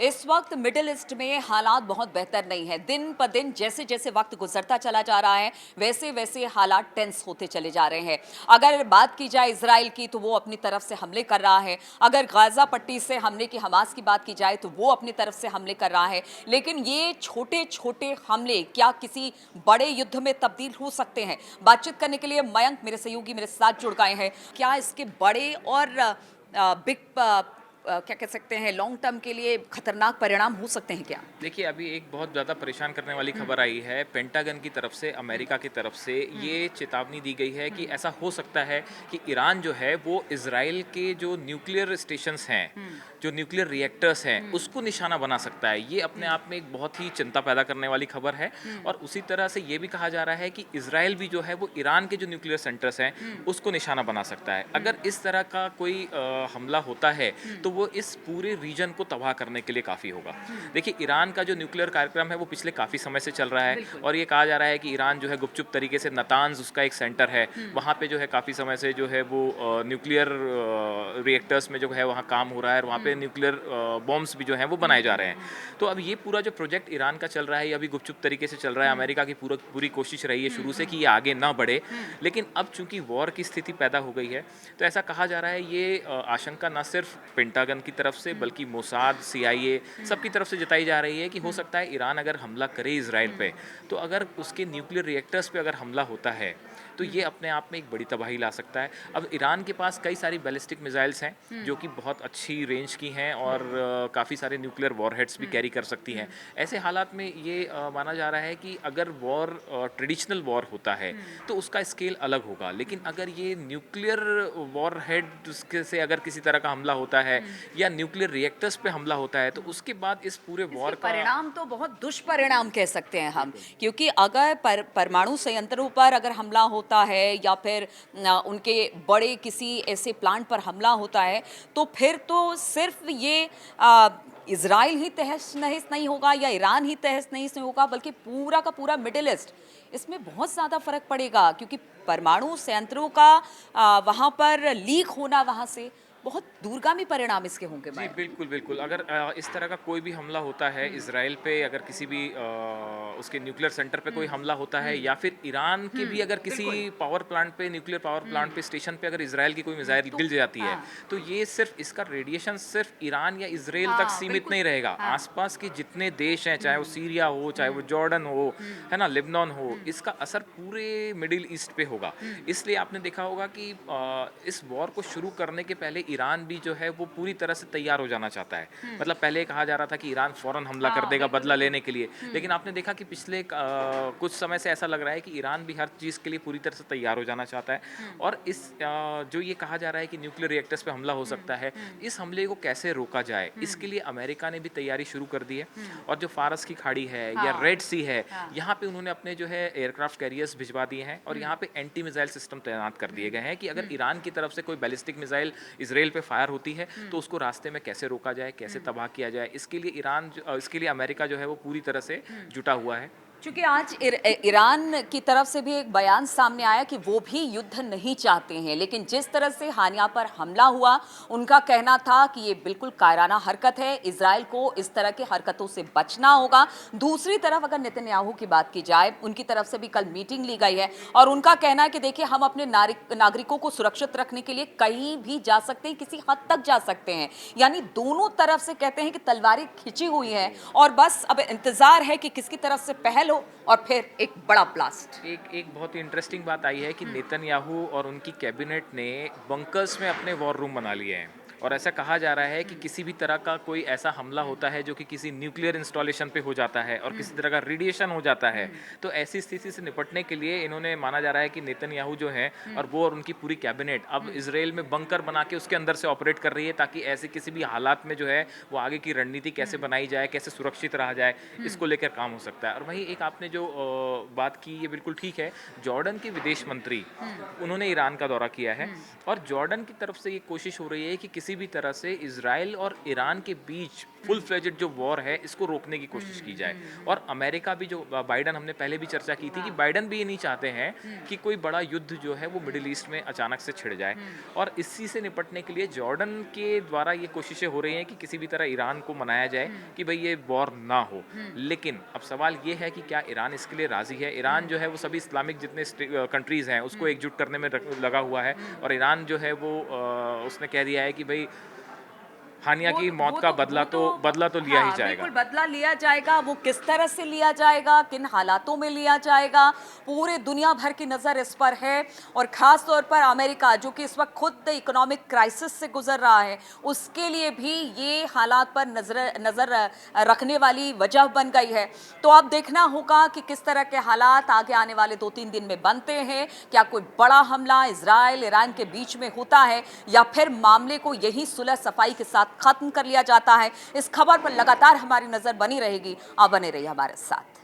इस वक्त middle east में हालात बहुत बेहतर नहीं है। दिन पर दिन जैसे जैसे वक्त गुजरता चला जा रहा है वैसे वैसे हालात टेंस होते चले जा रहे हैं। अगर बात की जाए इजराइल की तो वो अपनी तरफ से हमले कर रहा है। अगर गाजा पट्टी से हमले की हमास की बात की जाए तो वो अपनी तरफ से हमले कर रहा है। लेकिन ये छोटे छोटे हमले क्या किसी बड़े युद्ध में तब्दील हो सकते हैं? बातचीत करने के लिए मयंक मेरे सहयोगी मेरे साथ जुड़ गए हैं। क्या इसके बड़े और बिग क्या कह सकते हैं लॉन्ग टर्म के लिए खतरनाक परिणाम हो सकते हैं क्या? देखिए, अभी एक बहुत ज़्यादा परेशान करने वाली खबर आई है पेंटागन की तरफ से, अमेरिका की तरफ से। ये चेतावनी दी गई है कि ऐसा हो सकता है कि ईरान जो है वो इज़राइल के जो न्यूक्लियर स्टेशंस हैं, जो न्यूक्लियर रिएक्टर्स हैं, उसको निशाना बना सकता है। ये अपने आप में एक बहुत ही चिंता पैदा करने वाली खबर है। और उसी तरह से ये भी कहा जा रहा है कि इज़राइल भी जो है वो ईरान के जो न्यूक्लियर सेंटर्स हैं, उसको निशाना बना सकता है। अगर इस तरह का कोई हमला होता है, तो वो इस पूरे रीजन को तबाह करने के लिए काफ़ी होगा। देखिए, ईरान का जो न्यूक्लियर कार्यक्रम है वो पिछले काफ़ी समय से चल रहा है। और ये कहा जा रहा है कि ईरान जो है गुपचुप तरीके से नतान्ज उसका एक सेंटर है, वहाँ पे जो है काफ़ी समय से जो है वो न्यूक्लियर रिएक्टर्स में जो है वहाँ काम हो रहा है, और वहाँ पे न्यूक्लियर बॉम्ब्स भी जो हैं वो बनाए जा रहे हैं। तो अब ये पूरा जो प्रोजेक्ट ईरान का चल रहा है ये अभी गुपचुप तरीके से चल रहा है। अमेरिका की पूरी कोशिश रही है शुरू से कि ये आगे ना बढ़े, लेकिन अब चूंकि वॉर की स्थिति पैदा हो गई है, तो ऐसा कहा जा रहा है ये आशंका न सिर्फ पेंटागन की तरफ से बल्कि मोसाद, CIA सबकी तरफ से जताई जा रही है कि हो सकता है ईरान अगर हमला करे इजराइल पे, तो अगर उसके न्यूक्लियर रिएक्टर्स पे अगर हमला होता है तो ये अपने आप में एक बड़ी तबाही ला सकता है। अब ईरान के पास कई सारी बैलिस्टिक मिसाइल्स हैं जो कि बहुत अच्छी रेंज की हैं और काफ़ी सारे न्यूक्लियर वॉरहेड्स भी कैरी कर सकती हैं। ऐसे हालात में ये माना जा रहा है कि अगर वॉर ट्रेडिशनल वॉर होता है तो उसका स्केल अलग होगा, लेकिन अगर ये न्यूक्लियर वॉरहेड से अगर किसी तरह का हमला होता है या न्यूक्लियर रिएक्टर्स पे हमला होता है, तो उसके बाद इस पूरे इसके वॉर का परिणाम तो बहुत दुष्परिणाम कह सकते हैं हम, क्योंकि अगर परमाणु संयंत्रों पर अगर हमला होता है या फिर उनके बड़े किसी ऐसे प्लांट पर हमला होता है तो फिर तो सिर्फ ये इजराइल ही तहस नहस नहीं होगा या ईरान ही तहस नहस नहीं होगा, बल्कि पूरा का पूरा मिडिल ईस्ट इसमें बहुत ज़्यादा फर्क पड़ेगा, क्योंकि परमाणु संयंत्रों का वहाँ पर लीक होना, वहाँ से बहुत दूरगामी परिणाम इसके होंगे। जी, मैं बिल्कुल, बिल्कुल। अगर इस तरह का कोई भी हमला होता है इज़राइल पे, अगर किसी भी उसके न्यूक्लियर सेंटर पे कोई हमला होता है, या फिर ईरान के भी अगर किसी बिल्कुल। पावर प्लांट पे, न्यूक्लियर पावर प्लांट पे, स्टेशन पे अगर इज़राइल की कोई मिसाइल तो गिर जाती है, हाँ, तो ये सिर्फ़ इसका रेडिएशन सिर्फ़ ईरान या इज़राइल तक हाँ, सीमित बिल्कुल। नहीं रहेगा। हाँ, आस-पास के जितने देश हैं, चाहे वो सीरिया हो, चाहे वो जॉर्डन हो, है ना, लेबनान हो, इसका असर पूरे मिडिल ईस्ट पे होगा। इसलिए आपने देखा होगा कि इस वॉर को शुरू करने के पहले ईरान भी जो है वो पूरी तरह से तैयार हो जाना चाहता है। मतलब पहले कहा जा रहा था कि ईरान फ़ौरन हमला कर हाँ, देगा बिल्कुल, बदला बिल्कुल। लेने के लिए, लेकिन आपने देखा कि पिछले कुछ समय से ऐसा लग रहा है कि ईरान भी हर चीज़ के लिए पूरी तरह से तैयार हो जाना चाहता है। और इस जो ये कहा जा रहा है कि न्यूक्लियर रिएक्टर्स पे हमला हो सकता है, इस हमले को कैसे रोका जाए, इसके लिए अमेरिका ने भी तैयारी शुरू कर दी है। और जो फ़ारस की खाड़ी है या हाँ, रेड सी है, हाँ। यहाँ पे उन्होंने अपने जो है एयरक्राफ्ट कैरियर्स भिजवा दिए हैं, और यहाँ पे एंटी मिसाइल सिस्टम तैनात कर दिए गए हैं कि अगर ईरान की तरफ से कोई बैलिस्टिक मिसाइल इसराइल पे फायर होती है तो उसको रास्ते में कैसे रोका जाए, कैसे तबाह किया जाए, इसके लिए इसके लिए अमेरिका जो है वो पूरी तरह से जुटा हुआ है। चूंकि आज ईरान की तरफ से भी एक बयान सामने आया कि वो भी युद्ध नहीं चाहते हैं, लेकिन जिस तरह से हानिया पर हमला हुआ उनका कहना था कि ये बिल्कुल कायराना हरकत है, इजराइल को इस तरह की हरकतों से बचना होगा। दूसरी तरफ अगर नेतन्याहू की बात की जाए, उनकी तरफ से भी कल मीटिंग ली गई है और उनका कहना है कि देखिए हम अपने नागरिकों को सुरक्षित रखने के लिए कहीं भी जा सकते हैं, किसी हद तक जा सकते हैं। यानी दोनों तरफ से कहते हैं कि तलवारें खिंची हुई हैं और बस अब इंतजार है कि किसकी तरफ से पहल हो और फिर एक बड़ा ब्लास्ट। एक एक बहुत ही इंटरेस्टिंग बात आई है कि नेतन्याहू और उनकी कैबिनेट ने बंकर्स में अपने वॉर रूम बना लिए हैं, और ऐसा कहा जा रहा है कि किसी भी तरह का कोई ऐसा हमला होता है जो कि किसी न्यूक्लियर इंस्टॉलेशन पे हो जाता है और किसी तरह का रेडिएशन हो जाता है, तो ऐसी स्थिति से निपटने के लिए इन्होंने, माना जा रहा है कि नेतन्याहू जो है और वो और उनकी पूरी कैबिनेट अब इसराइल में बंकर बना के उसके अंदर से ऑपरेट कर रही है, ताकि ऐसे किसी भी हालात में जो है वो आगे की रणनीति कैसे बनाई जाए, कैसे सुरक्षित रहा जाए, इसको लेकर काम हो सकता है। और वहीं एक आपने जो बात की, ये बिल्कुल ठीक है। जॉर्डन के विदेश मंत्री, उन्होंने ईरान का दौरा किया है, और जॉर्डन की तरफ से ये कोशिश हो रही है कि किसी किसी भी तरह से इजराइल और ईरान के बीच फुल फ्लेजेड जो वॉर है इसको रोकने की कोशिश की जाए। और अमेरिका भी, जो बाइडन, हमने पहले भी चर्चा की थी कि बाइडन भी ये नहीं चाहते हैं कि कोई बड़ा युद्ध जो है वो मिडिल ईस्ट में अचानक से छिड़ जाए। और इसी से निपटने के लिए जॉर्डन के द्वारा ये कोशिशें हो रही हैं कि किसी भी तरह ईरान को मनाया जाए कि भाई ये वॉर ना हो। लेकिन अब सवाल ये है कि क्या ईरान इसके लिए राजी है? ईरान जो है वो सभी इस्लामिक जितने कंट्रीज हैं उसको एकजुट करने में लगा हुआ है, और ईरान जो है वो उसने कह दिया है कि भाई हानिया की मौत का बदला तो लिया ही हाँ, जाएगा। बिल्कुल बदला लिया जाएगा। वो किस तरह से लिया जाएगा, किन हालातों में लिया जाएगा, पूरे दुनिया भर की नज़र इस पर है। और ख़ास तौर पर अमेरिका, जो कि इस वक्त खुद इकोनॉमिक क्राइसिस से गुजर रहा है, उसके लिए भी ये हालात पर नज़र रखने वाली वजह बन गई है। तो अब देखना होगा कि किस तरह के हालात आगे आने वाले 2-3 दिन में बनते हैं। क्या कोई बड़ा हमला इजराइल ईरान के बीच में होता है, या फिर मामले को यही सुलह सफाई के साथ खत्म कर लिया जाता है? इस खबर पर लगातार हमारी नजर बनी रहेगी। आप बने रहिए हमारे साथ।